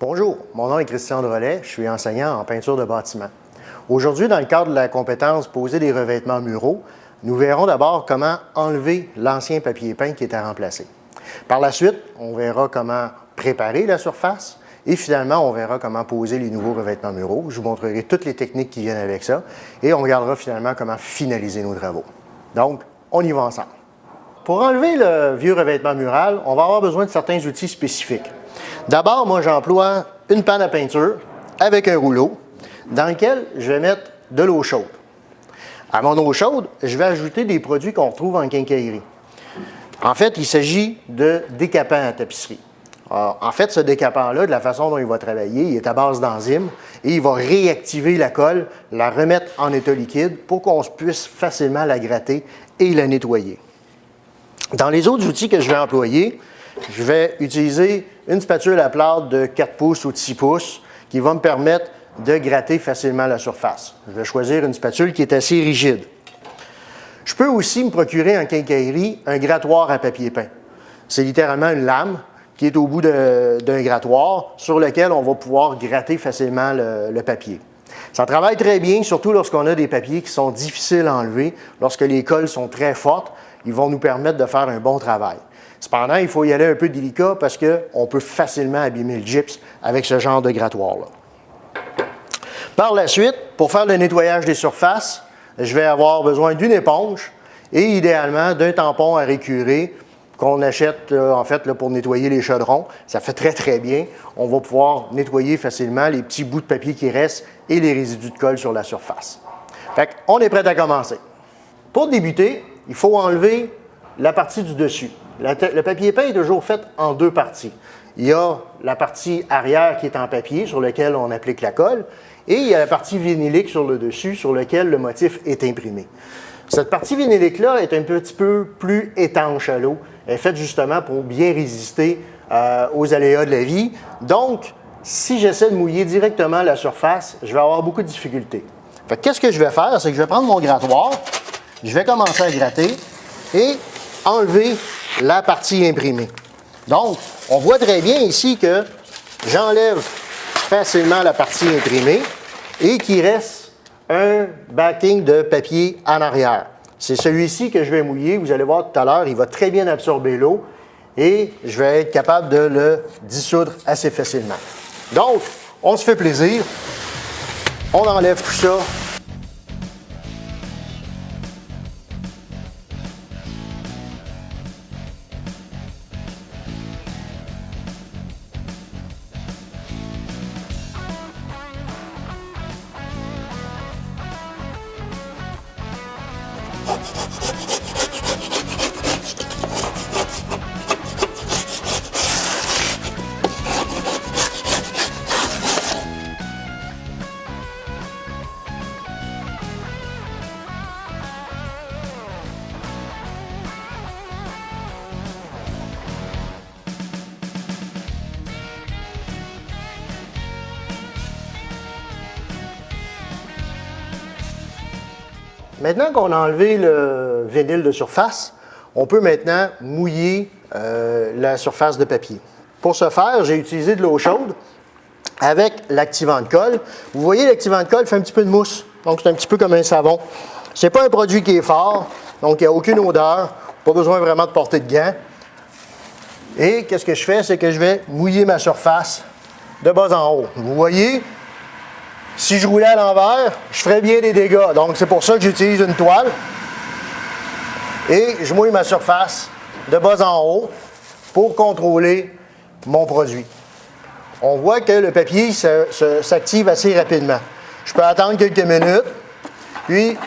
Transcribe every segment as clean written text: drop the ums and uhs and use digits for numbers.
Bonjour, mon nom est Christian Drolet, je suis enseignant en peinture de bâtiment. Aujourd'hui, dans le cadre de la compétence poser des revêtements muraux, nous verrons d'abord comment enlever l'ancien papier peint qui était remplacé. Par la suite, on verra comment préparer la surface et finalement, on verra comment poser les nouveaux revêtements muraux. Je vous montrerai toutes les techniques qui viennent avec ça et on regardera finalement comment finaliser nos travaux. Donc, on y va ensemble. Pour enlever le vieux revêtement mural, on va avoir besoin de certains outils spécifiques. D'abord, moi, j'emploie une panne à peinture avec un rouleau dans lequel je vais mettre de l'eau chaude. À mon eau chaude, je vais ajouter des produits qu'on retrouve en quincaillerie. En fait, il s'agit de décapant à tapisserie. Alors, en fait, ce décapant-là, de la façon dont il va travailler, il est à base d'enzymes et il va réactiver la colle, la remettre en état liquide pour qu'on puisse facilement la gratter et la nettoyer. Dans les autres outils que je vais employer, je vais utiliser une spatule à plâtre de 4 pouces ou de 6 pouces qui va me permettre de gratter facilement la surface. Je vais choisir une spatule qui est assez rigide. Je peux aussi me procurer en quincaillerie un grattoir à papier peint. C'est littéralement une lame qui est au bout d'un grattoir sur lequel on va pouvoir gratter facilement le papier. Ça travaille très bien, surtout lorsqu'on a des papiers qui sont difficiles à enlever, lorsque les colles sont très fortes, ils vont nous permettre de faire un bon travail. Cependant, il faut y aller un peu délicat parce qu'on peut facilement abîmer le gypse avec ce genre de grattoir-là. Par la suite, pour faire le nettoyage des surfaces, je vais avoir besoin d'une éponge et idéalement d'un tampon à récurer qu'on achète en fait pour nettoyer les chaudrons. Ça fait très bien. On va pouvoir nettoyer facilement les petits bouts de papier qui restent et les résidus de colle sur la surface. Fait qu'on est prêt à commencer. Pour débuter, il faut enlever la partie du dessus. Le papier peint est toujours fait en deux parties. Il y a la partie arrière qui est en papier sur laquelle on applique la colle et il y a la partie vinylique sur le dessus sur laquelle le motif est imprimé. Cette partie vinylique-là est un petit peu plus étanche à l'eau. Elle est faite justement pour bien résister aux aléas de la vie. Donc, si j'essaie de mouiller directement la surface, je vais avoir beaucoup de difficultés. Fait que qu'est-ce que je vais faire? C'est que je vais prendre mon grattoir, je vais commencer à gratter et enlever la partie imprimée. Donc, on voit très bien ici que j'enlève facilement la partie imprimée et qu'il reste un backing de papier en arrière. C'est celui-ci que je vais mouiller. Vous allez voir tout à l'heure, il va très bien absorber l'eau et je vais être capable de le dissoudre assez facilement. Donc, on se fait plaisir. On enlève tout ça. Maintenant qu'on a enlevé le vinyle de surface, on peut maintenant mouiller la surface de papier. Pour ce faire, j'ai utilisé de l'eau chaude avec l'activant de colle. Vous voyez, l'activant de colle fait un petit peu de mousse, donc c'est un petit peu comme un savon. Ce n'est pas un produit qui est fort, donc il n'y a aucune odeur, pas besoin vraiment de porter de gants. Et qu'est-ce que je fais? C'est que je vais mouiller ma surface de bas en haut. Vous voyez? Si je roulais à l'envers, je ferais bien des dégâts. Donc, c'est pour ça que j'utilise une toile. Et je mouille ma surface de bas en haut pour contrôler mon produit. On voit que le papier s'active assez rapidement. Je peux attendre quelques minutes, puis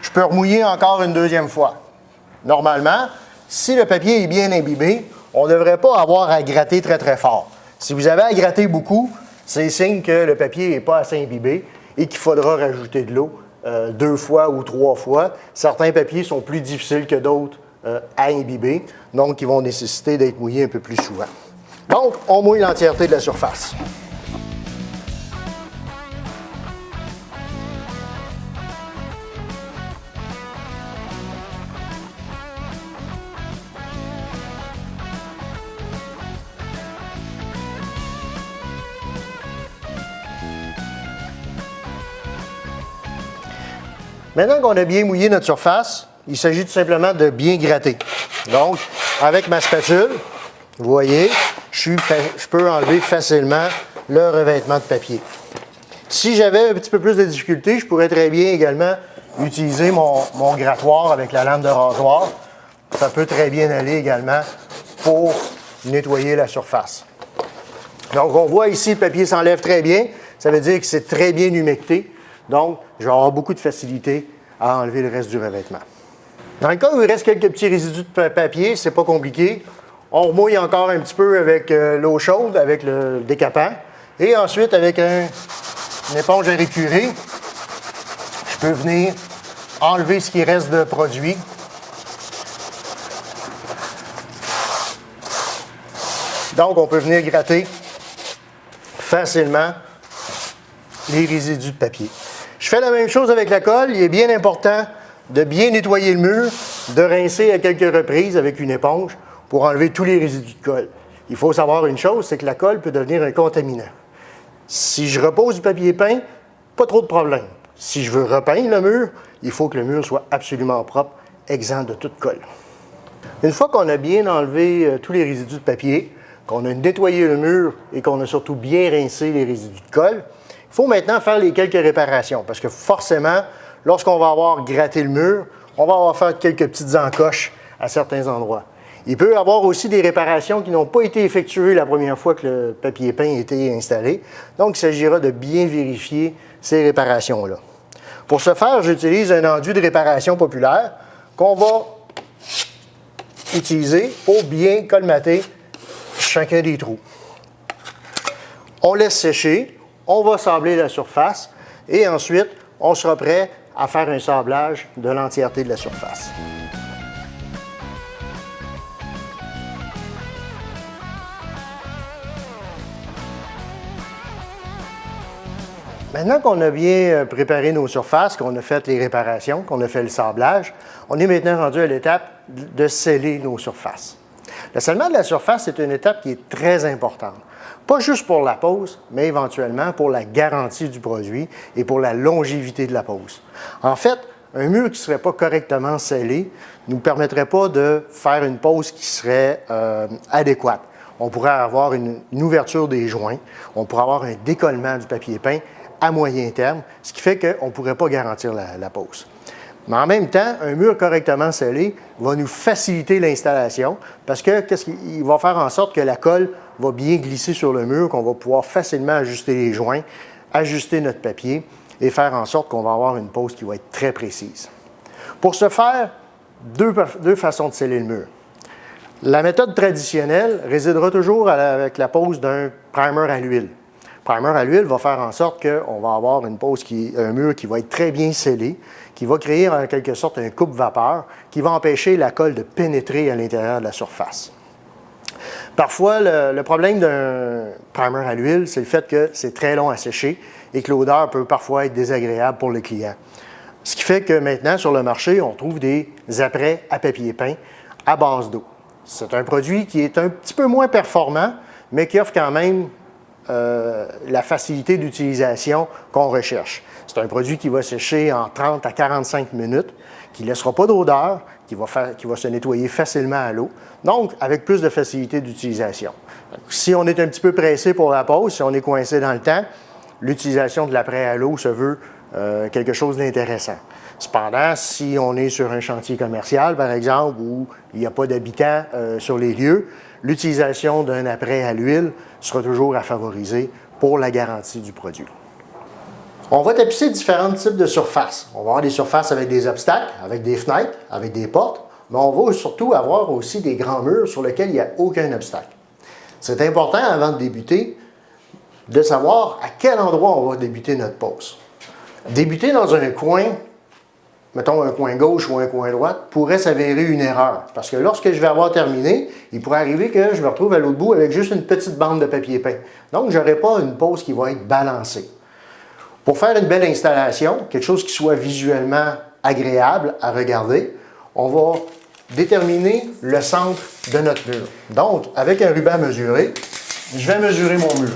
je peux remouiller encore une deuxième fois. Normalement, si le papier est bien imbibé, on ne devrait pas avoir à gratter très fort. Si vous avez à gratter beaucoup, c'est signe que le papier n'est pas assez imbibé et qu'il faudra rajouter de l'eau 2 fois ou 3 fois. Certains papiers sont plus difficiles que d'autres à imbiber, donc ils vont nécessiter d'être mouillés un peu plus souvent. Donc, on mouille l'entièreté de la surface. Maintenant qu'on a bien mouillé notre surface, il s'agit tout simplement de bien gratter. Donc, avec ma spatule, vous voyez, je peux enlever facilement le revêtement de papier. Si j'avais un petit peu plus de difficulté, je pourrais très bien également utiliser mon grattoir avec la lame de rasoir. Ça peut très bien aller également pour nettoyer la surface. Donc, on voit ici, le papier s'enlève très bien. Ça veut dire que c'est très bien humecté. Donc, je vais avoir beaucoup de facilité à enlever le reste du revêtement. Dans le cas où il reste quelques petits résidus de papier, c'est pas compliqué. On remouille encore un petit peu avec l'eau chaude, avec le décapant. Et ensuite, avec une éponge à récurer, je peux venir enlever ce qui reste de produit. Donc, on peut venir gratter facilement les résidus de papier. Je fais la même chose avec la colle. Il est bien important de bien nettoyer le mur, de rincer à quelques reprises avec une éponge pour enlever tous les résidus de colle. Il faut savoir une chose, c'est que la colle peut devenir un contaminant. Si je repose du papier peint, pas trop de problème. Si je veux repeindre le mur, il faut que le mur soit absolument propre, exempt de toute colle. Une fois qu'on a bien enlevé tous les résidus de papier, qu'on a nettoyé le mur et qu'on a surtout bien rincé les résidus de colle, il faut maintenant faire les quelques réparations parce que forcément, lorsqu'on va avoir gratté le mur, on va avoir fait quelques petites encoches à certains endroits. Il peut y avoir aussi des réparations qui n'ont pas été effectuées la première fois que le papier peint a été installé. Donc, il s'agira de bien vérifier ces réparations-là. Pour ce faire, j'utilise un enduit de réparation populaire qu'on va utiliser pour bien colmater chacun des trous. On laisse sécher, on va sabler la surface et ensuite, on sera prêt à faire un sablage de l'entièreté de la surface. Maintenant qu'on a bien préparé nos surfaces, qu'on a fait les réparations, qu'on a fait le sablage, on est maintenant rendu à l'étape de sceller nos surfaces. Le scellement de la surface est une étape qui est très importante. Pas juste pour la pose, mais éventuellement pour la garantie du produit et pour la longévité de la pose. En fait, un mur qui ne serait pas correctement scellé ne nous permettrait pas de faire une pose qui serait adéquate. On pourrait avoir une ouverture des joints, on pourrait avoir un décollement du papier peint à moyen terme, ce qui fait qu'on ne pourrait pas garantir la pose. Mais en même temps, un mur correctement scellé va nous faciliter l'installation parce que qu'est-ce qu'il va faire en sorte que la colle va bien glisser sur le mur, qu'on va pouvoir facilement ajuster les joints, ajuster notre papier et faire en sorte qu'on va avoir une pose qui va être très précise. Pour ce faire, deux façons de sceller le mur. La méthode traditionnelle résidera toujours avec la pose d'un primer à l'huile. Le primer à l'huile va faire en sorte qu'on va avoir un mur qui va être très bien scellé, qui va créer en quelque sorte un coupe-vapeur qui va empêcher la colle de pénétrer à l'intérieur de la surface. Parfois, le problème d'un primer à l'huile, c'est le fait que c'est très long à sécher et que l'odeur peut parfois être désagréable pour le client. Ce qui fait que maintenant, sur le marché, on trouve des apprêts à papier peint à base d'eau. C'est un produit qui est un petit peu moins performant, mais qui offre quand même la facilité d'utilisation qu'on recherche. C'est un produit qui va sécher en 30 à 45 minutes, qui ne laissera pas d'odeur, qui va se nettoyer facilement à l'eau, donc avec plus de facilité d'utilisation. Si on est un petit peu pressé pour la pause, si on est coincé dans le temps, l'utilisation de l'après à l'eau se veut quelque chose d'intéressant. Cependant, si on est sur un chantier commercial, par exemple, où il n'y a pas d'habitants sur les lieux, l'utilisation d'un apprêt à l'huile sera toujours à favoriser pour la garantie du produit. On va tapisser différents types de surfaces. On va avoir des surfaces avec des obstacles, avec des fenêtres, avec des portes, mais on va surtout avoir aussi des grands murs sur lesquels il n'y a aucun obstacle. C'est important, avant de débuter, de savoir à quel endroit on va débuter notre pose. Débuter dans un coin, mettons un coin gauche ou un coin droit, pourrait s'avérer une erreur. Parce que lorsque je vais avoir terminé, il pourrait arriver que je me retrouve à l'autre bout avec juste une petite bande de papier peint. Donc, je n'aurai pas une pose qui va être balancée. Pour faire une belle installation, quelque chose qui soit visuellement agréable à regarder, on va déterminer le centre de notre mur. Donc, avec un ruban mesuré, je vais mesurer mon mur.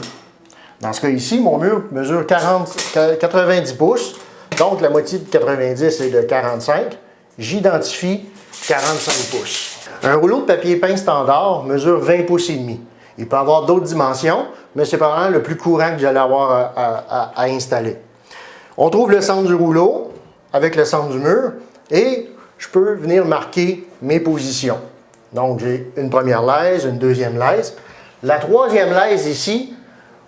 Dans ce cas ici, mon mur mesure 90 pouces. Donc, la moitié de 90 est de 45. J'identifie 45 pouces. Un rouleau de papier peint standard mesure 20 pouces et demi. Il peut avoir d'autres dimensions, mais c'est probablement le plus courant que vous allez avoir à installer. On trouve le centre du rouleau avec le centre du mur et je peux venir marquer mes positions. Donc, j'ai une première lèse, une deuxième lèse. La troisième lèse ici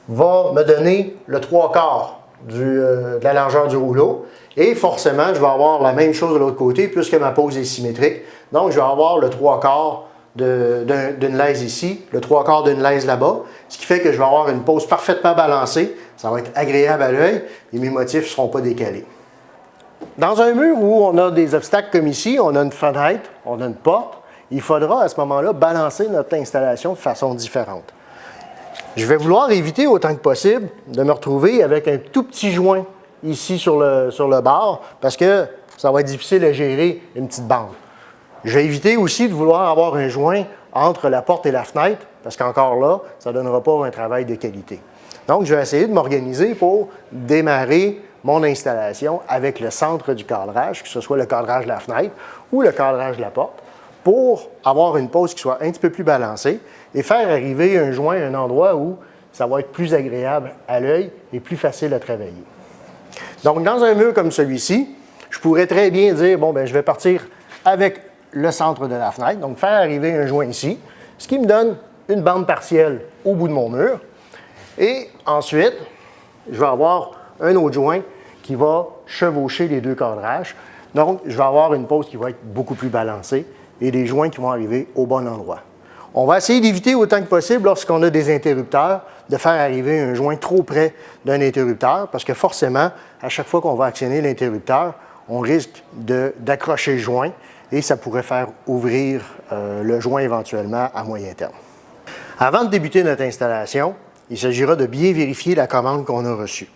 va me donner le 3/4 de la largeur du rouleau. Et forcément, je vais avoir la même chose de l'autre côté puisque ma pose est symétrique. Donc, je vais avoir le 3/4 d'une lèse ici, le 3/4 d'une lèse là-bas, ce qui fait que je vais avoir une pose parfaitement balancée. Ça va être agréable à l'œil et mes motifs ne seront pas décalés. Dans un mur où on a des obstacles comme ici, on a une fenêtre, on a une porte, il faudra à ce moment-là balancer notre installation de façon différente. Je vais vouloir éviter autant que possible de me retrouver avec un tout petit joint ici sur le bord parce que ça va être difficile à gérer une petite bande. Je vais éviter aussi de vouloir avoir un joint entre la porte et la fenêtre parce qu'encore là, ça ne donnera pas un travail de qualité. Donc, je vais essayer de m'organiser pour démarrer mon installation avec le centre du cadrage, que ce soit le cadrage de la fenêtre ou le cadrage de la porte, pour avoir une pose qui soit un petit peu plus balancée et faire arriver un joint à un endroit où ça va être plus agréable à l'œil et plus facile à travailler. Donc, dans un mur comme celui-ci, je pourrais très bien dire, bon, bien, je vais partir avec le centre de la fenêtre, donc faire arriver un joint ici, ce qui me donne une bande partielle au bout de mon mur. Et ensuite, je vais avoir un autre joint qui va chevaucher les deux cadrages. Donc, je vais avoir une pose qui va être beaucoup plus balancée et des joints qui vont arriver au bon endroit. On va essayer d'éviter autant que possible, lorsqu'on a des interrupteurs, de faire arriver un joint trop près d'un interrupteur parce que forcément, à chaque fois qu'on va actionner l'interrupteur, on risque d'accrocher le joint et ça pourrait faire ouvrir le joint éventuellement à moyen terme. Avant de débuter notre installation, il s'agira de bien vérifier la commande qu'on a reçue.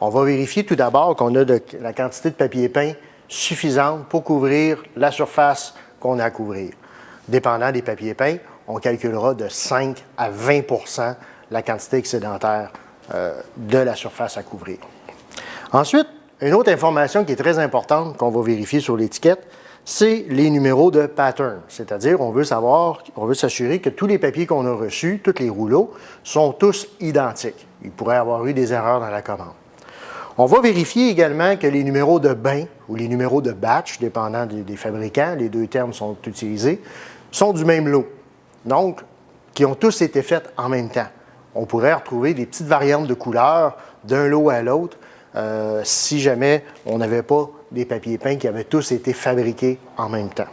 On va vérifier tout d'abord qu'on a la quantité de papier peint suffisante pour couvrir la surface qu'on a à couvrir. Dépendant des papiers peints, on calculera de 5 à 20 % la quantité excédentaire de la surface à couvrir. Ensuite, une autre information qui est très importante qu'on va vérifier sur l'étiquette, c'est les numéros de pattern. C'est-à-dire, on veut s'assurer que tous les papiers qu'on a reçus, tous les rouleaux, sont tous identiques. Il pourrait y avoir eu des erreurs dans la commande. On va vérifier également que les numéros de bain ou les numéros de batch, dépendant des fabricants, les deux termes sont utilisés, sont du même lot. Donc, qui ont tous été faits en même temps. On pourrait retrouver des petites variantes de couleurs d'un lot à l'autre si jamais on n'avait pas des papiers peints qui avaient tous été fabriqués en même temps.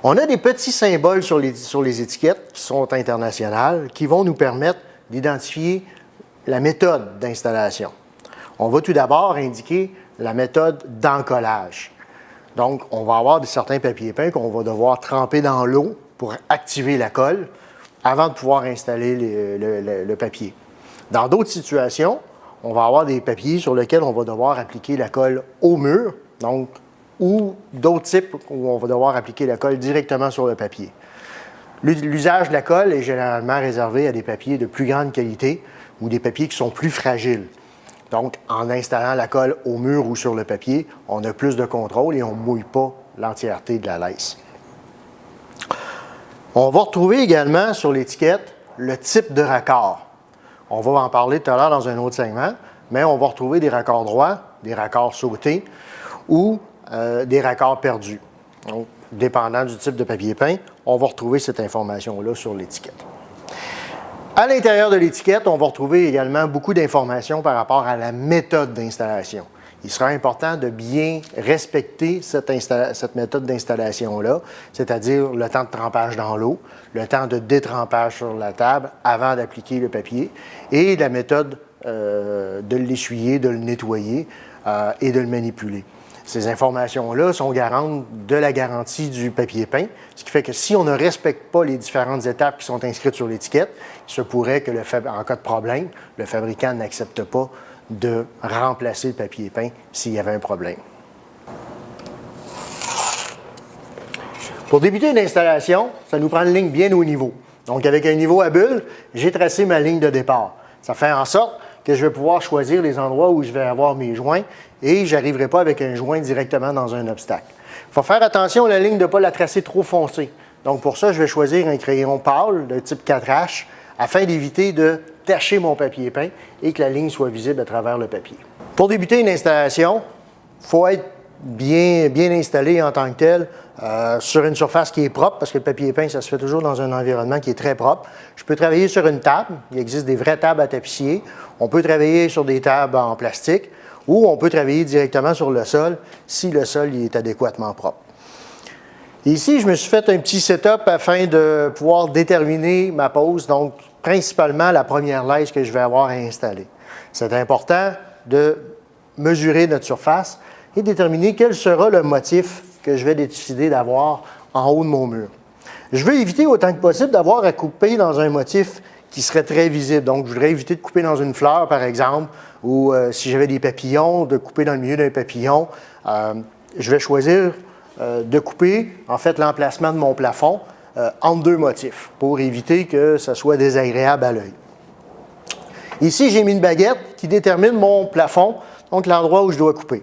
On a des petits symboles sur les étiquettes qui sont internationales qui vont nous permettre d'identifier la méthode d'installation. On va tout d'abord indiquer la méthode d'encollage. Donc, on va avoir certains papiers peints qu'on va devoir tremper dans l'eau pour activer la colle avant de pouvoir installer le papier. Dans d'autres situations, on va avoir des papiers sur lesquels on va devoir appliquer la colle au mur, donc, ou d'autres types où on va devoir appliquer la colle directement sur le papier. L'usage de la colle est généralement réservé à des papiers de plus grande qualité ou des papiers qui sont plus fragiles. Donc, en installant la colle au mur ou sur le papier, on a plus de contrôle et on ne mouille pas l'entièreté de la laisse. On va retrouver également sur l'étiquette le type de raccord. On va en parler tout à l'heure dans un autre segment, mais on va retrouver des raccords droits, des raccords sautés ou des raccords perdus. Donc, dépendant du type de papier peint, on va retrouver cette information-là sur l'étiquette. À l'intérieur de l'étiquette, on va retrouver également beaucoup d'informations par rapport à la méthode d'installation. Il sera important de bien respecter cette méthode d'installation-là, c'est-à-dire le temps de trempage dans l'eau, le temps de détrempage sur la table avant d'appliquer le papier et la méthode de l'essuyer, de le nettoyer et de le manipuler. Ces informations-là sont garantes de la garantie du papier peint, ce qui fait que si on ne respecte pas les différentes étapes qui sont inscrites sur l'étiquette, il se pourrait que, en cas de problème, le fabricant n'accepte pas de remplacer le papier peint s'il y avait un problème. Pour débuter une installation, ça nous prend une ligne bien au niveau. Donc, avec un niveau à bulle, j'ai tracé ma ligne de départ. Ça fait en sorte que je vais pouvoir choisir les endroits où je vais avoir mes joints et je n'arriverai pas avec un joint directement dans un obstacle. Il faut faire attention à la ligne de ne pas la tracer trop foncée. Donc pour ça, je vais choisir un crayon pâle de type 4H afin d'éviter de tacher mon papier peint et que la ligne soit visible à travers le papier. Pour débuter une installation, il faut être bien installé en tant que tel sur une surface qui est propre, parce que le papier peint, ça se fait toujours dans un environnement qui est très propre. Je peux travailler sur une table. Il existe des vraies tables à tapissier. On peut travailler sur des tables en plastique ou on peut travailler directement sur le sol si le sol est adéquatement propre. Ici, je me suis fait un petit setup afin de pouvoir déterminer ma pose, donc principalement la première laisse que je vais avoir à installer. C'est important de mesurer notre surface et déterminer quel sera le motif que je vais décider d'avoir en haut de mon mur. Je veux éviter autant que possible d'avoir à couper dans un motif qui serait très visible. Donc, je voudrais éviter de couper dans une fleur, par exemple, ou si j'avais des papillons, de couper dans le milieu d'un papillon. Je vais choisir de couper, en fait, l'emplacement de mon plafond entre deux motifs pour éviter que ça soit désagréable à l'œil. Ici, j'ai mis une baguette qui détermine mon plafond, donc l'endroit où je dois couper.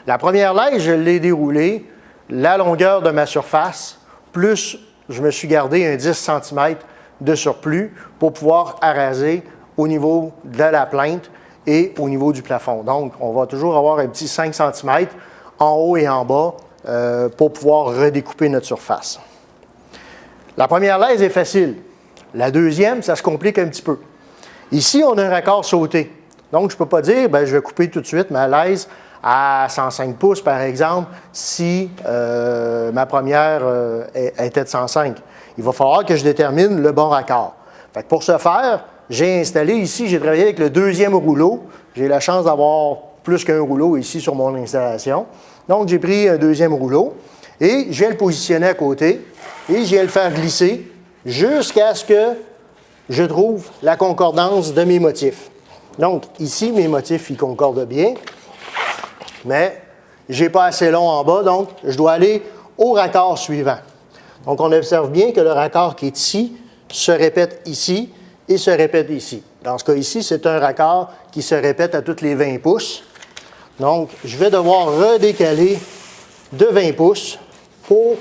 La première laisse, je l'ai déroulée, la longueur de ma surface, plus je me suis gardé un 10 cm de surplus pour pouvoir araser au niveau de la plainte et au niveau du plafond. Donc, on va toujours avoir un petit 5 cm en haut et en bas pour pouvoir redécouper notre surface. La première laisse est facile. La deuxième, ça se complique un petit peu. Ici, on a un raccord sauté. Donc, je ne peux pas dire, je vais couper tout de suite ma laisse à 105 pouces, par exemple, si ma première était de 105. Il va falloir que je détermine le bon raccord. Fait que pour ce faire, j'ai installé ici, j'ai travaillé avec le deuxième rouleau. J'ai la chance d'avoir plus qu'un rouleau ici sur mon installation. Donc, j'ai pris un deuxième rouleau et je viens le positionner à côté et je viens le faire glisser jusqu'à ce que je trouve la concordance de mes motifs. Donc, ici, mes motifs, ils concordent bien, mais je n'ai pas assez long en bas, donc je dois aller au raccord suivant. Donc, on observe bien que le raccord qui est ici se répète ici et se répète ici. Dans ce cas ici, c'est un raccord qui se répète à tous les 20 pouces. Donc, je vais devoir redécaler de 20 pouces pour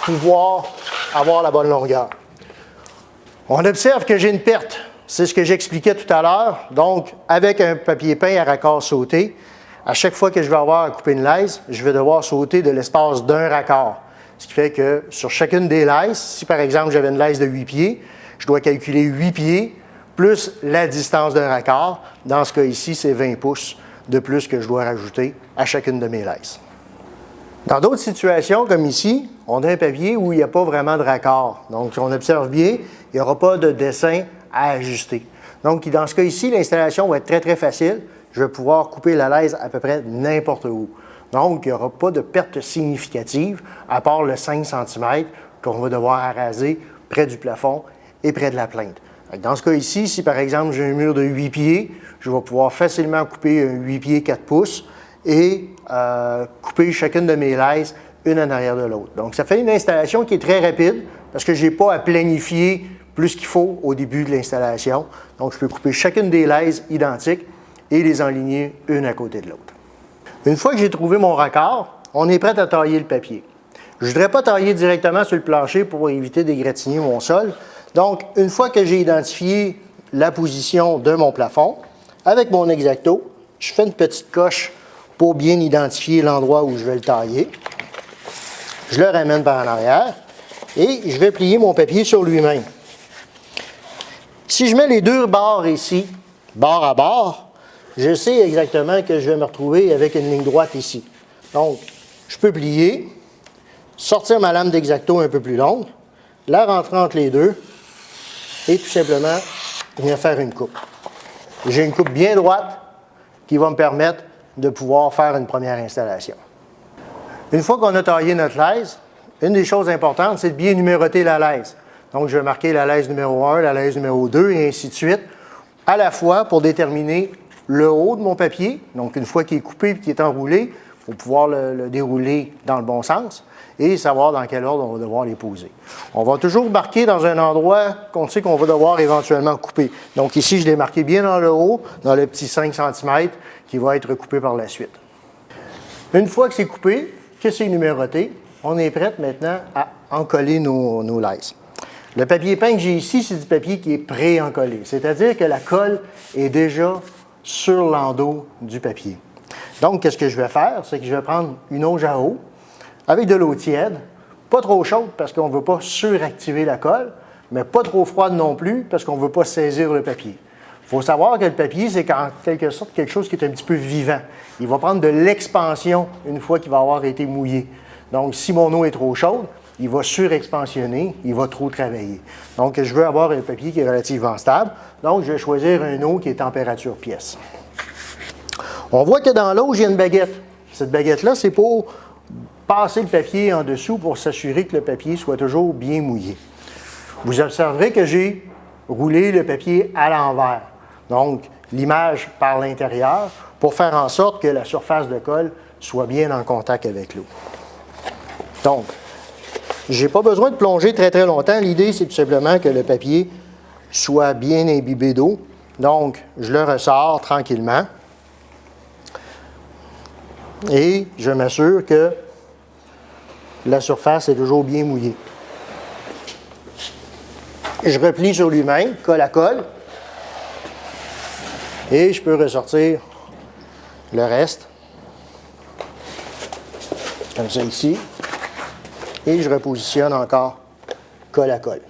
pouvoir avoir la bonne longueur. On observe que j'ai une perte. C'est ce que j'expliquais tout à l'heure. Donc, avec un papier peint à raccord sauté, à chaque fois que je vais avoir à couper une laisse, je vais devoir sauter de l'espace d'un raccord. Ce qui fait que sur chacune des laisses, si par exemple j'avais une laisse de 8 pieds, je dois calculer 8 pieds plus la distance d'un raccord. Dans ce cas ici, c'est 20 pouces de plus que je dois rajouter à chacune de mes laisses. Dans d'autres situations, comme ici, on a un papier où il n'y a pas vraiment de raccord. Donc, si on observe bien, il n'y aura pas de dessin à ajuster. Donc, dans ce cas ici, l'installation va être très, très facile. Je vais pouvoir couper la laisse à peu près n'importe où. Donc, il n'y aura pas de perte significative, à part le 5 cm qu'on va devoir araser près du plafond et près de la plainte. Dans ce cas ici, si par exemple j'ai un mur de 8 pieds, je vais pouvoir facilement couper un 8 pieds 4 pouces et couper chacune de mes laisses une en arrière de l'autre. Donc, ça fait une installation qui est très rapide parce que je n'ai pas à planifier plus qu'il faut au début de l'installation. Donc, je peux couper chacune des laisses identiques et les enligner une à côté de l'autre. Une fois que j'ai trouvé mon raccord, on est prêt à tailler le papier. Je ne voudrais pas tailler directement sur le plancher pour éviter d'égratigner mon sol. Donc, une fois que j'ai identifié la position de mon plafond, avec mon X-Acto, je fais une petite coche pour bien identifier l'endroit où je vais le tailler. Je le ramène par en arrière et je vais plier mon papier sur lui-même. Si je mets les deux bords ici, bord à bord, je sais exactement que je vais me retrouver avec une ligne droite ici. Donc, je peux plier, sortir ma lame d'X-Acto un peu plus longue, la rentrer entre les deux et tout simplement venir faire une coupe. J'ai une coupe bien droite qui va me permettre de pouvoir faire une première installation. Une fois qu'on a taillé notre laisse, une des choses importantes, c'est de bien numéroter la laisse. Donc, je vais marquer la laisse numéro 1, la laisse numéro 2 et ainsi de suite, à la fois pour déterminer le haut de mon papier. Donc, une fois qu'il est coupé et qu'il est enroulé, pour pouvoir le dérouler dans le bon sens et savoir dans quel ordre on va devoir les poser. On va toujours marquer dans un endroit qu'on sait qu'on va devoir éventuellement couper. Donc ici, je l'ai marqué bien dans le haut, dans le petit 5 cm qui va être coupé par la suite. Une fois que c'est coupé, que c'est numéroté, on est prêt maintenant à encoller nos laisses. Le papier peint que j'ai ici, c'est du papier qui est pré-encollé, c'est-à-dire que la colle est déjà sur l'endos du papier. Donc, qu'est-ce que je vais faire? C'est que je vais prendre une auge à eau avec de l'eau tiède, pas trop chaude parce qu'on ne veut pas suractiver la colle, mais pas trop froide non plus parce qu'on ne veut pas saisir le papier. Il faut savoir que le papier, c'est en quelque sorte quelque chose qui est un petit peu vivant. Il va prendre de l'expansion une fois qu'il va avoir été mouillé. Donc, si mon eau est trop chaude, il va surexpansionner, il va trop travailler. Donc, je veux avoir un papier qui est relativement stable. Donc, je vais choisir un eau qui est température pièce. On voit que dans l'eau, j'ai une baguette. Cette baguette-là, c'est pour passer le papier en dessous pour s'assurer que le papier soit toujours bien mouillé. Vous observerez que j'ai roulé le papier à l'envers. Donc, l'image par l'intérieur pour faire en sorte que la surface de colle soit bien en contact avec l'eau. Donc, je n'ai pas besoin de plonger très très longtemps. L'idée, c'est tout simplement que le papier soit bien imbibé d'eau. Donc, je le ressors tranquillement. Et je m'assure que la surface est toujours bien mouillée. Je replie sur lui-même, colle à colle. Et je peux ressortir le reste. Comme ça ici. Et je repositionne encore colle à colle.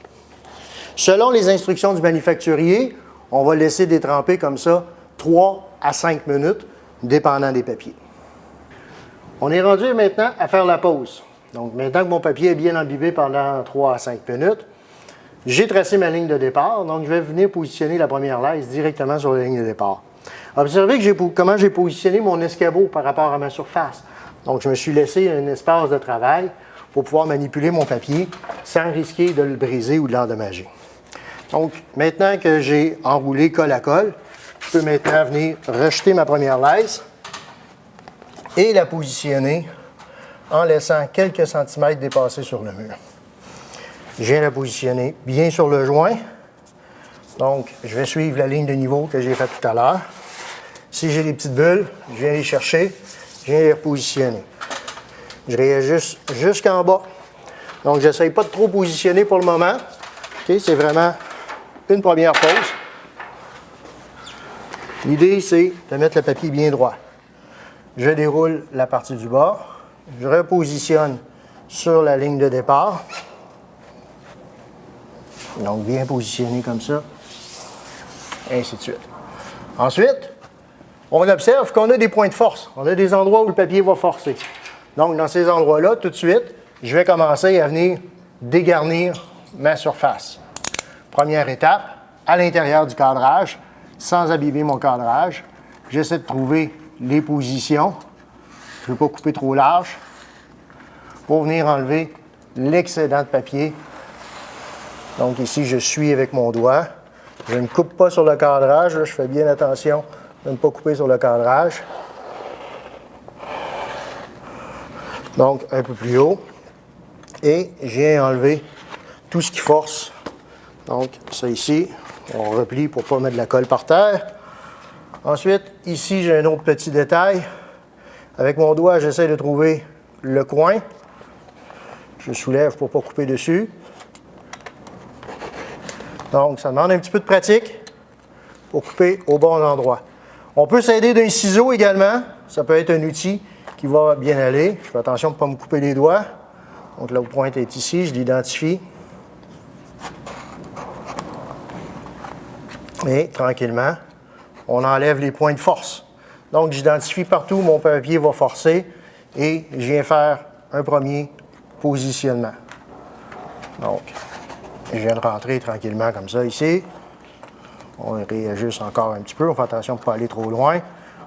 Selon les instructions du manufacturier, on va laisser détremper comme ça 3 à 5 minutes, dépendant des papiers. On est rendu maintenant à faire la pause. Donc, maintenant que mon papier est bien imbibé pendant 3 à 5 minutes, j'ai tracé ma ligne de départ. Donc, je vais venir positionner la première laisse directement sur la ligne de départ. Observez comment j'ai positionné mon escabeau par rapport à ma surface. Donc, je me suis laissé un espace de travail pour pouvoir manipuler mon papier sans risquer de le briser ou de l'endommager. Donc, maintenant que j'ai enroulé colle à colle, je peux maintenant venir rejeter ma première laisse et la positionner en laissant quelques centimètres dépasser sur le mur. Je viens la positionner bien sur le joint. Donc, je vais suivre la ligne de niveau que j'ai faite tout à l'heure. Si j'ai des petites bulles, je viens les chercher, je viens les repositionner. Je réajuste jusqu'en bas. Donc, je n'essaye pas de trop positionner pour le moment. Okay, c'est vraiment une première pause. L'idée, c'est de mettre le papier bien droit. Je déroule la partie du bas. Je repositionne sur la ligne de départ. Donc, bien positionné comme ça. Et ainsi de suite. Ensuite, on observe qu'on a des points de force. On a des endroits où le papier va forcer. Donc, dans ces endroits-là, tout de suite, je vais commencer à venir dégarnir ma surface. Première étape, à l'intérieur du cadrage, sans abîmer mon cadrage, j'essaie de trouver les positions. Je ne veux pas couper trop large pour venir enlever l'excédent de papier. Donc ici, je suis avec mon doigt. Je ne coupe pas sur le cadrage. Là, je fais bien attention de ne pas couper sur le cadrage. Donc, un peu plus haut. Et je viens enlever tout ce qui force. Donc, ça ici, on replie pour ne pas mettre de la colle par terre. Ensuite, ici, j'ai un autre petit détail. Avec mon doigt, j'essaie de trouver le coin. Je soulève pour ne pas couper dessus. Donc, ça demande un petit peu de pratique pour couper au bon endroit. On peut s'aider d'un ciseau également. Ça peut être un outil qui va bien aller. Je fais attention de ne pas me couper les doigts. Donc, la pointe est ici, je l'identifie. Et tranquillement, on enlève les points de force. Donc, j'identifie partout où mon papier va forcer et je viens faire un premier positionnement. Donc, je viens de rentrer tranquillement comme ça ici. On réajuste encore un petit peu. On fait attention de ne pas aller trop loin.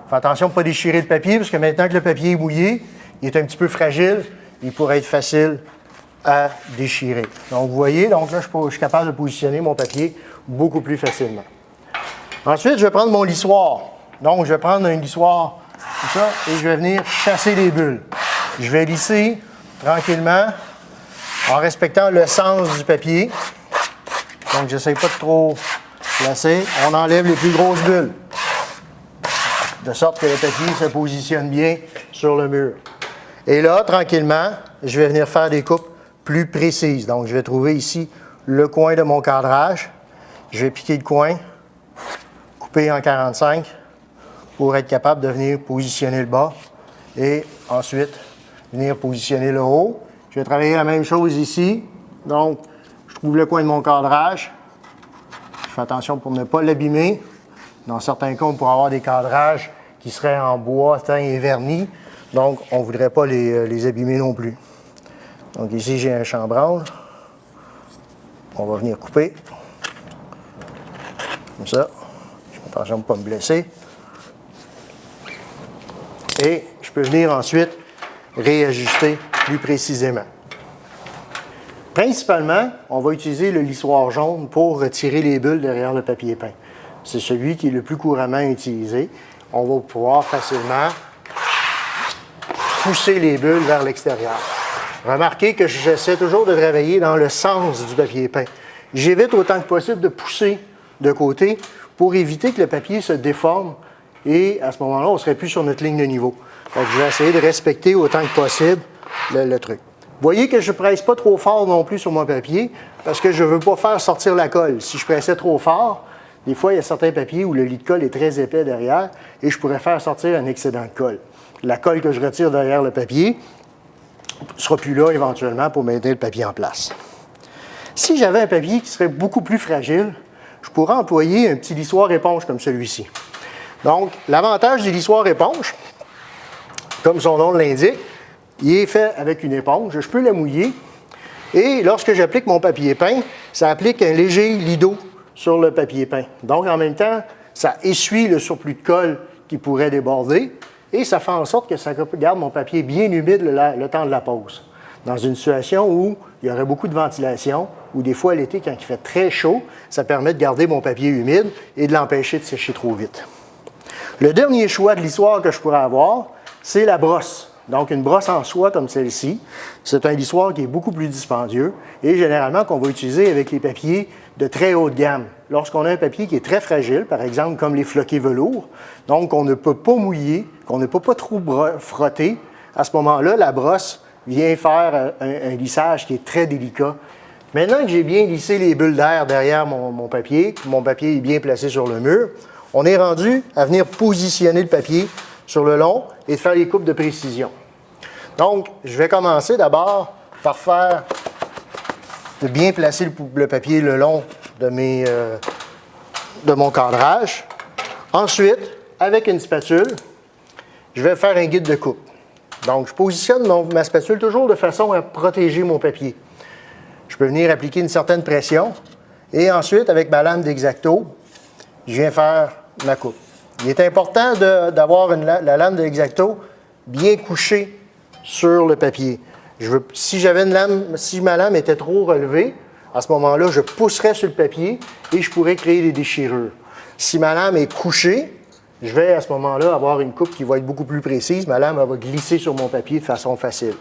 On fait attention de ne pas déchirer le papier parce que maintenant que le papier est mouillé, il est un petit peu fragile. Il pourrait être facile à déchirer. Donc, vous voyez, donc là, je suis capable de positionner mon papier beaucoup plus facilement. Ensuite, je vais prendre mon lissoir. Donc, je vais prendre un lissoir ça, et je vais venir chasser les bulles. Je vais lisser tranquillement en respectant le sens du papier. Donc, j'essaie pas de trop placer. On enlève les plus grosses bulles, de sorte que le papier se positionne bien sur le mur. Et là, tranquillement, je vais venir faire des coupes plus précises. Donc, je vais trouver ici le coin de mon cadrage. Je vais piquer le coin, couper en 45 pour être capable de venir positionner le bas et ensuite venir positionner le haut. Je vais travailler la même chose ici. Donc, je trouve le coin de mon cadrage. Je fais attention pour ne pas l'abîmer. Dans certains cas, on pourrait avoir des cadrages qui seraient en bois, teint et vernis. Donc, on ne voudrait pas les abîmer non plus. Donc, ici, j'ai un chambranle. On va venir couper. Comme ça. Je fais attention pour ne pas me blesser. Et je peux venir ensuite réajuster plus précisément. Principalement, on va utiliser le lissoir jaune pour retirer les bulles derrière le papier peint. C'est celui qui est le plus couramment utilisé. On va pouvoir facilement pousser les bulles vers l'extérieur. Remarquez que j'essaie toujours de travailler dans le sens du papier peint. J'évite autant que possible de pousser de côté pour éviter que le papier se déforme et à ce moment-là, on ne serait plus sur notre ligne de niveau. Donc, je vais essayer de respecter autant que possible le truc. Vous voyez que je ne presse pas trop fort non plus sur mon papier parce que je ne veux pas faire sortir la colle. Si je pressais trop fort, des fois, il y a certains papiers où le lit de colle est très épais derrière et je pourrais faire sortir un excédent de colle. La colle que je retire derrière le papier ne sera plus là éventuellement pour maintenir le papier en place. Si j'avais un papier qui serait beaucoup plus fragile, je pourrais employer un petit lissoir éponge comme celui-ci. Donc, l'avantage du lissoir éponge, comme son nom l'indique, il est fait avec une éponge. Je peux la mouiller et lorsque j'applique mon papier peint, ça applique un léger lido sur le papier peint. Donc, en même temps, ça essuie le surplus de colle qui pourrait déborder et ça fait en sorte que ça garde mon papier bien humide le temps de la pose. Dans une situation où il y aurait beaucoup de ventilation, ou des fois l'été, quand il fait très chaud, ça permet de garder mon papier humide et de l'empêcher de sécher trop vite. Le dernier choix de lissoir que je pourrais avoir, c'est la brosse. Donc, une brosse en soie comme celle-ci. C'est un lissoir qui est beaucoup plus dispendieux et généralement qu'on va utiliser avec les papiers de très haute gamme. Lorsqu'on a un papier qui est très fragile, par exemple comme les floqués velours, donc on ne peut pas mouiller, qu'on ne peut pas trop frotter, à ce moment-là, la brosse vient faire un lissage qui est très délicat. Maintenant que j'ai bien lissé les bulles d'air derrière mon papier est bien placé sur le mur, on est rendu à venir positionner le papier sur le long et de faire les coupes de précision. Donc, je vais commencer d'abord par de bien placer le papier le long de mon cadrage. Ensuite, avec une spatule, je vais faire un guide de coupe. Donc, je positionne ma spatule toujours de façon à protéger mon papier. Je peux venir appliquer une certaine pression et ensuite, avec ma lame d'X-Acto, je viens faire ma coupe. Il est important d'avoir la lame d'X-Acto bien couchée sur le papier. Si ma lame était trop relevée, à ce moment-là, je pousserais sur le papier et je pourrais créer des déchirures. Si ma lame est couchée, je vais à ce moment-là avoir une coupe qui va être beaucoup plus précise. Ma lame va glisser sur mon papier de façon facile.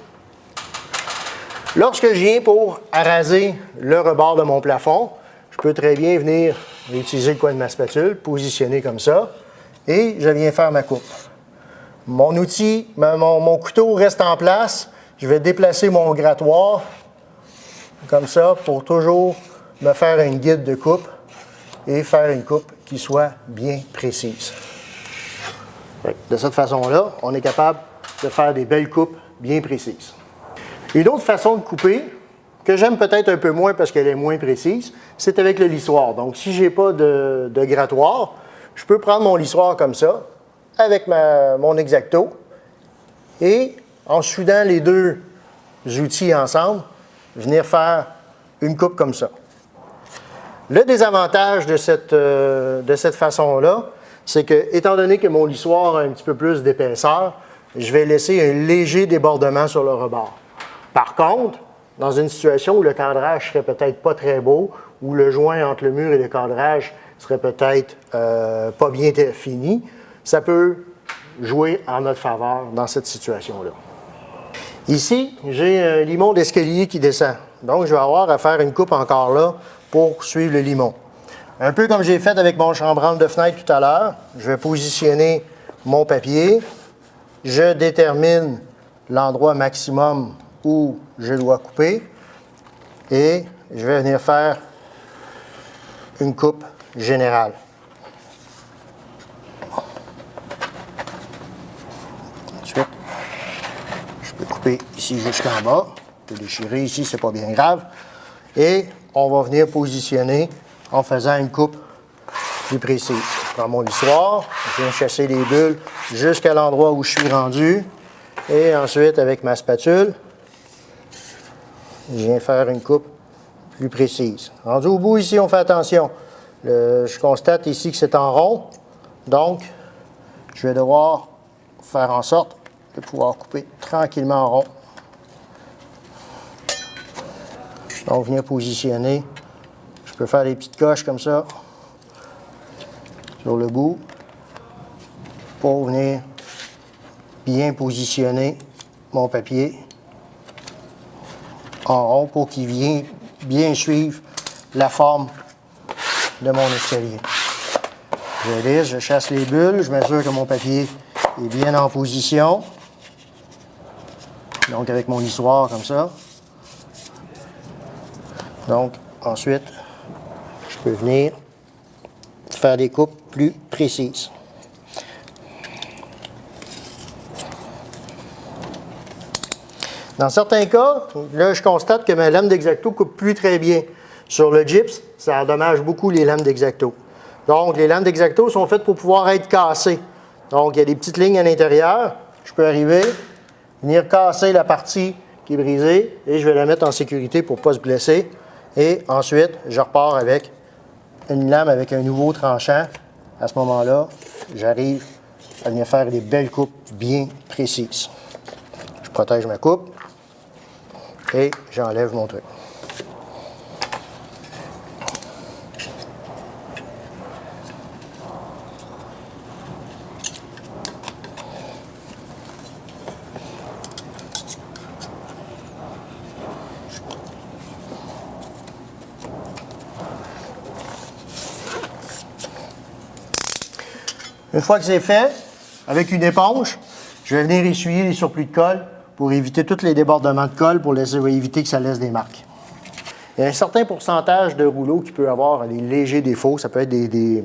Lorsque je viens pour araser le rebord de mon plafond, je peux très bien venir utiliser le coin de ma spatule, positionner comme ça, et je viens faire ma coupe. Mon outil, mon couteau reste en place. Je vais déplacer mon grattoir comme ça pour toujours me faire une guide de coupe et faire une coupe qui soit bien précise. De cette façon-là, on est capable de faire des belles coupes bien précises. Une autre façon de couper, que j'aime peut-être un peu moins parce qu'elle est moins précise, c'est avec le lissoir. Donc, si je n'ai pas de grattoir, je peux prendre mon lissoir comme ça, avec mon X-Acto, et en soudant les deux outils ensemble, venir faire une coupe comme ça. Le désavantage de cette façon-là, c'est que, étant donné que mon lissoir a un petit peu plus d'épaisseur, je vais laisser un léger débordement sur le rebord. Par contre, dans une situation où le cadrage serait peut-être pas très beau, où le joint entre le mur et le cadrage serait peut-être pas bien fini, ça peut jouer en notre faveur dans cette situation-là. Ici, j'ai un limon d'escalier qui descend. Donc, je vais avoir à faire une coupe encore là pour suivre le limon. Un peu comme j'ai fait avec mon chambranle de fenêtre tout à l'heure, je vais positionner mon papier. Je détermine l'endroit maximum où je dois couper et je vais venir faire une coupe générale. Ensuite, je peux couper ici jusqu'en bas. Je peux déchirer ici, c'est pas bien grave. Et on va venir positionner en faisant une coupe plus précise. Je prends mon lissoir, je viens chasser les bulles jusqu'à l'endroit où je suis rendu. Et ensuite, avec ma spatule, je viens faire une coupe plus précise. Rendu au bout, ici, on fait attention. Je constate ici que c'est en rond. Donc, je vais devoir faire en sorte de pouvoir couper tranquillement en rond. Donc, venir positionner. Je peux faire des petites coches comme ça sur le bout pour venir bien positionner mon papier en rond pour qu'il vienne bien suivre la forme de mon escalier. Je lisse, je chasse les bulles, je m'assure que mon papier est bien en position. Donc avec mon lissoir comme ça. Donc ensuite, je peux venir faire des coupes plus précises. Dans certains cas, là, je constate que ma lame d'X-Acto ne coupe plus très bien. Sur le gyps, ça endommage beaucoup les lames d'X-Acto. Donc, les lames d'X-Acto sont faites pour pouvoir être cassées. Donc, il y a des petites lignes à l'intérieur. Je peux arriver, venir casser la partie qui est brisée et je vais la mettre en sécurité pour ne pas se blesser. Et ensuite, je repars avec une lame avec un nouveau tranchant. À ce moment-là, j'arrive à venir faire des belles coupes bien précises. Je protège ma coupe. Et j'enlève mon truc. Une fois que c'est fait, avec une éponge, je vais venir essuyer les surplus de colle pour éviter tous les débordements de colle, pour éviter que ça laisse des marques. Il y a un certain pourcentage de rouleaux qui peut avoir des légers défauts. Ça peut être des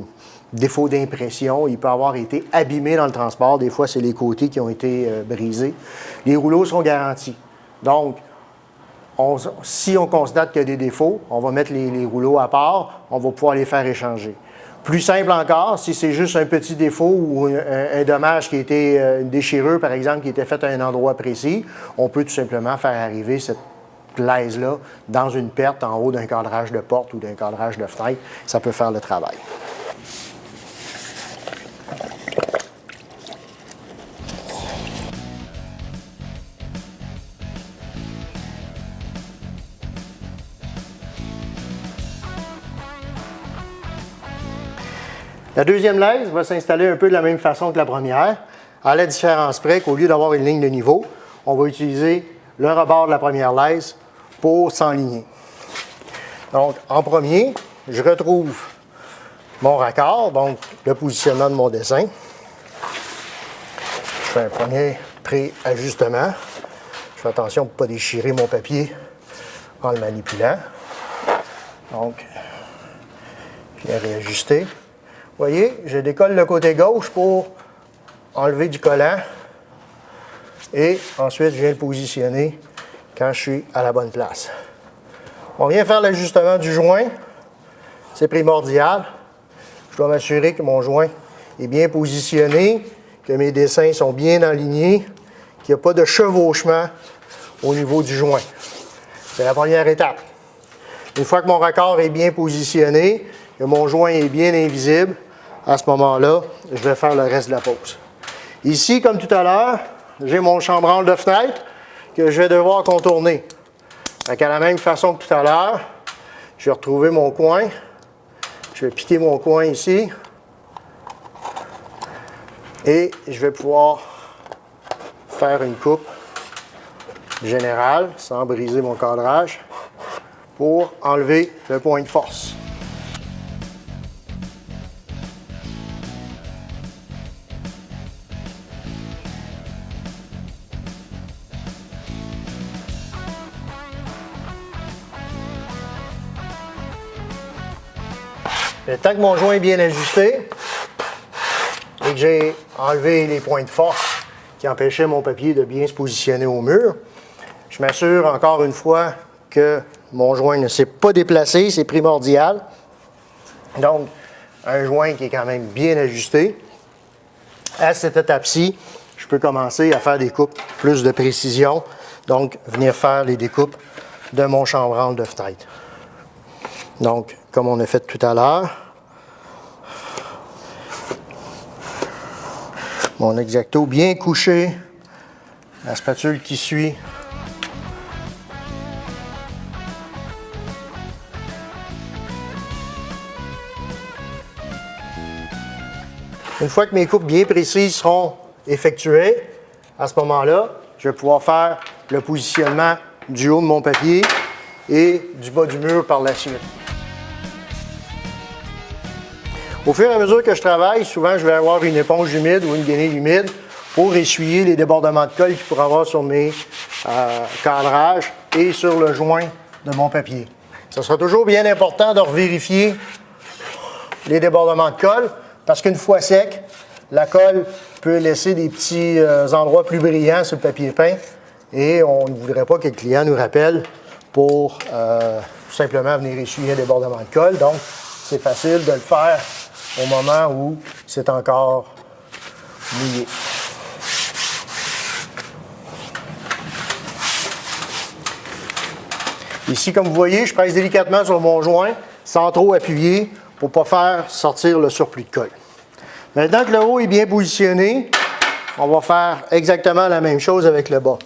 défauts d'impression. Il peut avoir été abîmé dans le transport. Des fois, c'est les côtés qui ont été brisés. Les rouleaux sont garantis. Donc, si on constate qu'il y a des défauts, on va mettre les rouleaux à part. On va pouvoir les faire échanger. Plus simple encore, si c'est juste un petit défaut ou un dommage qui a été, une déchirure par exemple, qui était faite à un endroit précis, on peut tout simplement faire arriver cette glaise-là dans une perte en haut d'un cadrage de porte ou d'un cadrage de fenêtre. Ça peut faire le travail. La deuxième laisse va s'installer un peu de la même façon que la première, à la différence près qu'au lieu d'avoir une ligne de niveau, on va utiliser le rebord de la première laisse pour s'enligner. Donc, en premier, je retrouve mon raccord, donc le positionnement de mon dessin. Je fais un premier pré-ajustement. Je fais attention pour ne pas déchirer mon papier en le manipulant. Donc, je viens réajuster. Vous voyez, je décolle le côté gauche pour enlever du collant et ensuite je viens le positionner quand je suis à la bonne place. On vient faire l'ajustement du joint, c'est primordial. Je dois m'assurer que mon joint est bien positionné, que mes dessins sont bien alignés, qu'il n'y a pas de chevauchement au niveau du joint. C'est la première étape. Une fois que mon raccord est bien positionné, que mon joint est bien invisible, à ce moment-là, je vais faire le reste de la pose. Ici, comme tout à l'heure, j'ai mon chambranle de fenêtre que je vais devoir contourner. À la même façon que tout à l'heure, je vais retrouver mon coin. Je vais piquer mon coin ici. Et je vais pouvoir faire une coupe générale sans briser mon cadrage pour enlever le point de force. Et tant que mon joint est bien ajusté et que j'ai enlevé les points de force qui empêchaient mon papier de bien se positionner au mur, je m'assure encore une fois que mon joint ne s'est pas déplacé, c'est primordial. Donc, un joint qui est quand même bien ajusté. À cette étape-ci, je peux commencer à faire des coupes plus de précision, donc venir faire les découpes de mon chambranle de fenêtre. Donc, comme on a fait tout à l'heure, mon X-Acto bien couché, la spatule qui suit. Une fois que mes coupes bien précises seront effectuées, à ce moment-là, je vais pouvoir faire le positionnement du haut de mon papier et du bas du mur par la suite. Au fur et à mesure que je travaille, souvent je vais avoir une éponge humide ou une guenille humide pour essuyer les débordements de colle qu'il pourrait avoir sur mes cadrages et sur le joint de mon papier. Ce sera toujours bien important de revérifier les débordements de colle parce qu'une fois sec, la colle peut laisser des petits endroits plus brillants sur le papier peint et on ne voudrait pas que le client nous rappelle pour tout simplement venir essuyer un débordement de colle. Donc, c'est facile de le faire au moment où c'est encore mouillé. Ici, comme vous voyez, je presse délicatement sur mon joint sans trop appuyer pour ne pas faire sortir le surplus de colle. Maintenant que le haut est bien positionné, on va faire exactement la même chose avec le bas.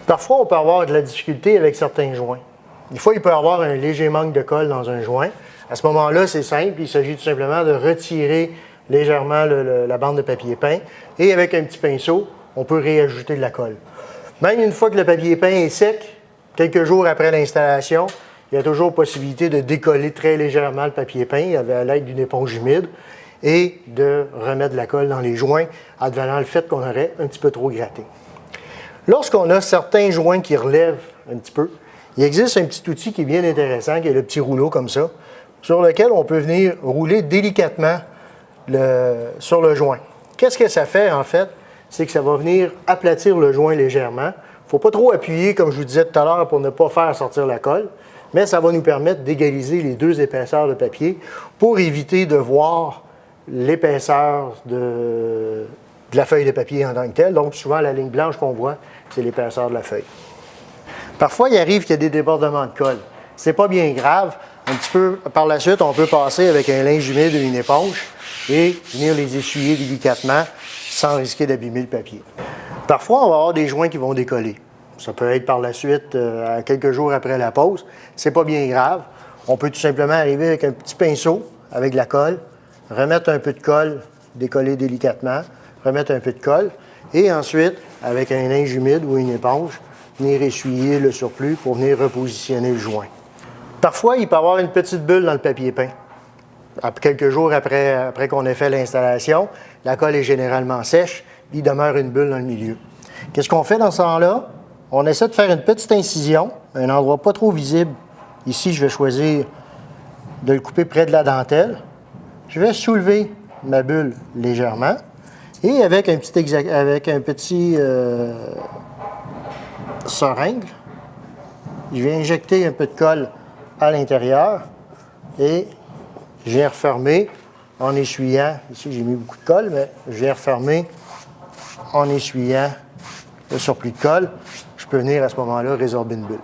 Parfois, on peut avoir de la difficulté avec certains joints. Des fois, il peut y avoir un léger manque de colle dans un joint. À ce moment-là, c'est simple. Il s'agit tout simplement de retirer légèrement la bande de papier peint et avec un petit pinceau, on peut réajouter de la colle. Même une fois que le papier peint est sec, quelques jours après l'installation, il y a toujours possibilité de décoller très légèrement le papier peint à l'aide d'une éponge humide et de remettre de la colle dans les joints, advenant le fait qu'on aurait un petit peu trop gratté. Lorsqu'on a certains joints qui relèvent un petit peu, il existe un petit outil qui est bien intéressant, qui est le petit rouleau comme ça, sur lequel on peut venir rouler délicatement sur le joint. Qu'est-ce que ça fait en fait? C'est que ça va venir aplatir le joint légèrement. Il ne faut pas trop appuyer, comme je vous disais tout à l'heure, pour ne pas faire sortir la colle, mais ça va nous permettre d'égaliser les deux épaisseurs de papier pour éviter de voir l'épaisseur de la feuille de papier en tant que telle. Donc, souvent, la ligne blanche qu'on voit, c'est l'épaisseur de la feuille. Parfois, il arrive qu'il y a des débordements de colle. Ce n'est pas bien grave. Un petit peu par la suite, on peut passer avec un linge humide ou une éponge et venir les essuyer délicatement sans risquer d'abîmer le papier. Parfois, on va avoir des joints qui vont décoller. Ça peut être par la suite, quelques jours après la pause. Ce n'est pas bien grave. On peut tout simplement arriver avec un petit pinceau, avec de la colle, remettre un peu de colle, décoller délicatement, remettre un peu de colle, et ensuite avec un linge humide ou une éponge, venir essuyer le surplus pour venir repositionner le joint. Parfois, il peut y avoir une petite bulle dans le papier peint. Quelques jours après qu'on ait fait l'installation, la colle est généralement sèche, il demeure une bulle dans le milieu. Qu'est-ce qu'on fait dans ce temps-là? On essaie de faire une petite incision, un endroit pas trop visible. Ici, je vais choisir de le couper près de la dentelle. Je vais soulever ma bulle légèrement et avec un petit seringue, je vais injecter un peu de colle à l'intérieur et je viens refermer en essuyant. Ici, j'ai mis beaucoup de colle, mais je viens refermer en essuyant le surplus de colle. Je peux venir à ce moment-là résorber une bulle.